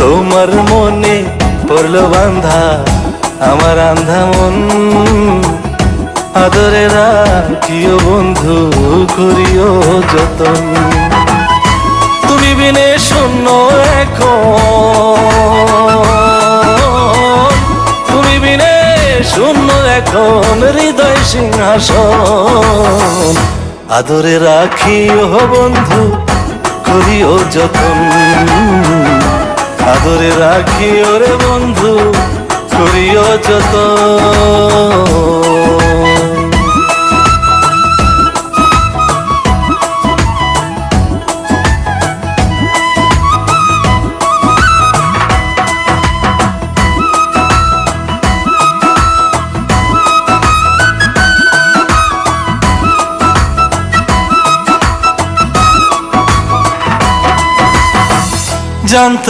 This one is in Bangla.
তোমার মনে পড়লো বান্ধা আমার আন্ধা মন, আদরে রাখিও বন্ধু করিও যতন। তুমি বিনে শূন্য এখন, তুমি বিনে শূন্য এখন হৃদয় সিংহাসন, আদরে রাখিও বন্ধু করিও যতন, আদরে রাখিও রে বন্ধু করিও যতন। জানতাম